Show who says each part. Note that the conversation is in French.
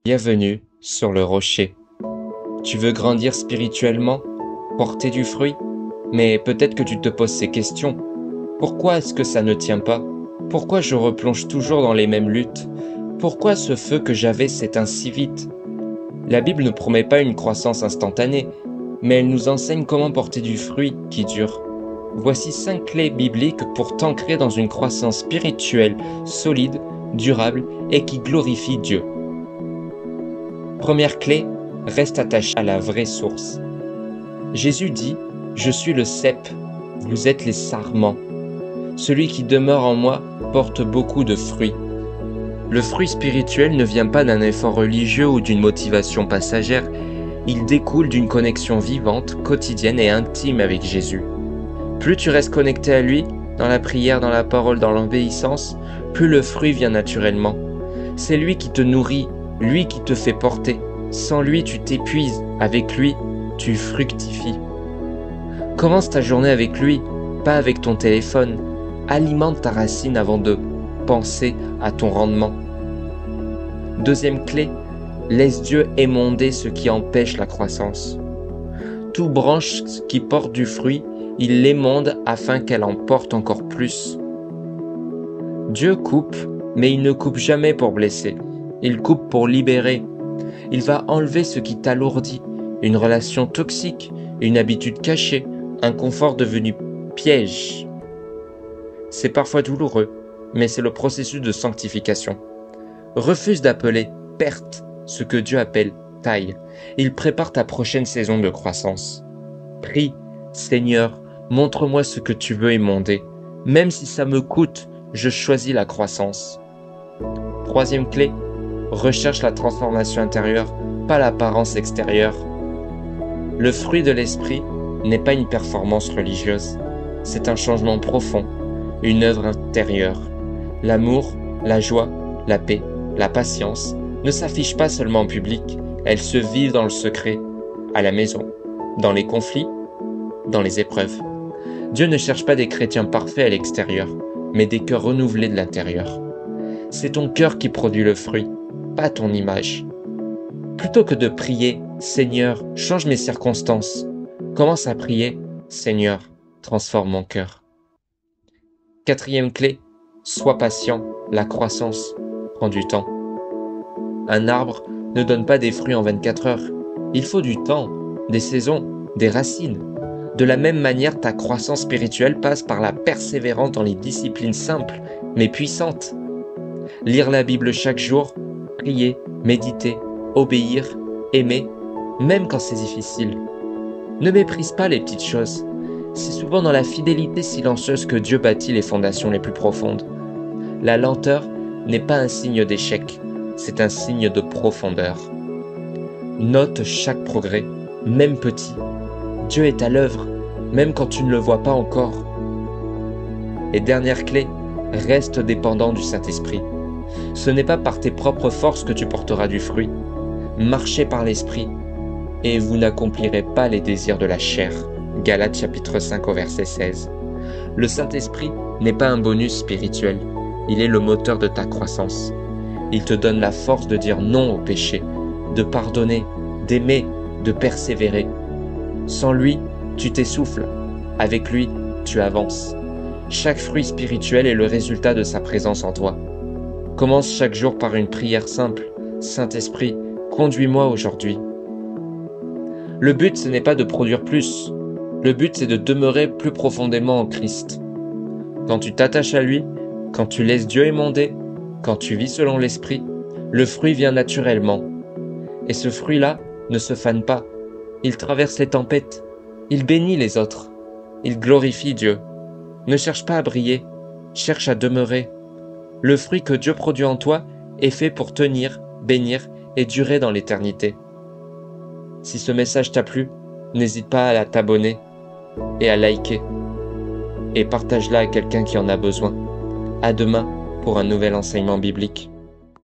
Speaker 1: Bienvenue sur le rocher. Tu veux grandir spirituellement, porter du fruit, mais peut-être que tu te poses ces questions. Pourquoi est-ce que ça ne tient pas? Pourquoi je replonge toujours dans les mêmes luttes? Pourquoi ce feu que j'avais s'éteint si vite? La Bible ne promet pas une croissance instantanée, mais elle nous enseigne comment porter du fruit qui dure. Voici 5 clés bibliques pour t'ancrer dans une croissance spirituelle solide, durable et qui glorifie Dieu. Première clé, reste attaché à la vraie source. Jésus dit « Je suis le cep, vous êtes les sarments. Celui qui demeure en moi porte beaucoup de fruits. » Le fruit spirituel ne vient pas d'un effort religieux ou d'une motivation passagère, il découle d'une connexion vivante, quotidienne et intime avec Jésus. Plus tu restes connecté à lui, dans la prière, dans la parole, dans l'obéissance, plus le fruit vient naturellement. C'est lui qui te nourrit, lui qui te fait porter. Sans lui, tu t'épuises. Avec lui, tu fructifies. Commence ta journée avec lui, pas avec ton téléphone. Alimente ta racine avant de penser à ton rendement. Deuxième clé, laisse Dieu émonder ce qui empêche la croissance. Toute branche qui porte du fruit, il l'émonde afin qu'elle en porte encore plus. Dieu coupe, mais il ne coupe jamais pour blesser. Il coupe pour libérer. Il va enlever ce qui t'alourdit, une relation toxique, une habitude cachée, un confort devenu piège. C'est parfois douloureux, mais c'est le processus de sanctification. Refuse d'appeler perte ce que Dieu appelle taille. Il prépare ta prochaine saison de croissance. Prie, Seigneur, montre-moi ce que tu veux émonder. Même si ça me coûte, je choisis la croissance. Troisième clé, recherche la transformation intérieure, pas l'apparence extérieure. Le fruit de l'esprit n'est pas une performance religieuse. C'est un changement profond, une œuvre intérieure. L'amour, la joie, la paix, la patience ne s'affichent pas seulement en public, elles se vivent dans le secret, à la maison, dans les conflits, dans les épreuves. Dieu ne cherche pas des chrétiens parfaits à l'extérieur, mais des cœurs renouvelés de l'intérieur. C'est ton cœur qui produit le fruit, pas ton image. Plutôt que de prier « Seigneur, change mes circonstances », commence à prier « Seigneur, transforme mon cœur ». Quatrième clé, sois patient, la croissance prend du temps. Un arbre ne donne pas des fruits en 24 heures. Il faut du temps, des saisons, des racines. De la même manière, ta croissance spirituelle passe par la persévérance dans les disciplines simples, mais puissantes. Lire la Bible chaque jour, prier, méditer, obéir, aimer, même quand c'est difficile. Ne méprise pas les petites choses. C'est souvent dans la fidélité silencieuse que Dieu bâtit les fondations les plus profondes. La lenteur n'est pas un signe d'échec, c'est un signe de profondeur. Note chaque progrès, même petit. Dieu est à l'œuvre, même quand tu ne le vois pas encore. Et dernière clé, reste dépendant du Saint-Esprit. Ce n'est pas par tes propres forces que tu porteras du fruit. Marchez par l'Esprit, et vous n'accomplirez pas les désirs de la chair. Galates chapitre 5 au verset 16. Le Saint-Esprit n'est pas un bonus spirituel, il est le moteur de ta croissance. Il te donne la force de dire non au péché, de pardonner, d'aimer, de persévérer. Sans lui, tu t'essouffles. Avec lui, tu avances. Chaque fruit spirituel est le résultat de sa présence en toi. Commence chaque jour par une prière simple. Saint-Esprit, conduis-moi aujourd'hui. Le but, ce n'est pas de produire plus. Le but, c'est de demeurer plus profondément en Christ. Quand tu t'attaches à lui, quand tu laisses Dieu émonder, quand tu vis selon l'Esprit, le fruit vient naturellement. Et ce fruit-là ne se fane pas. Il traverse les tempêtes. Il bénit les autres. Il glorifie Dieu. Ne cherche pas à briller, cherche à demeurer. Le fruit que Dieu produit en toi est fait pour tenir, bénir et durer dans l'éternité. Si ce message t'a plu, n'hésite pas à t'abonner et à liker. Et partage-la à quelqu'un qui en a besoin. À demain pour un nouvel enseignement biblique.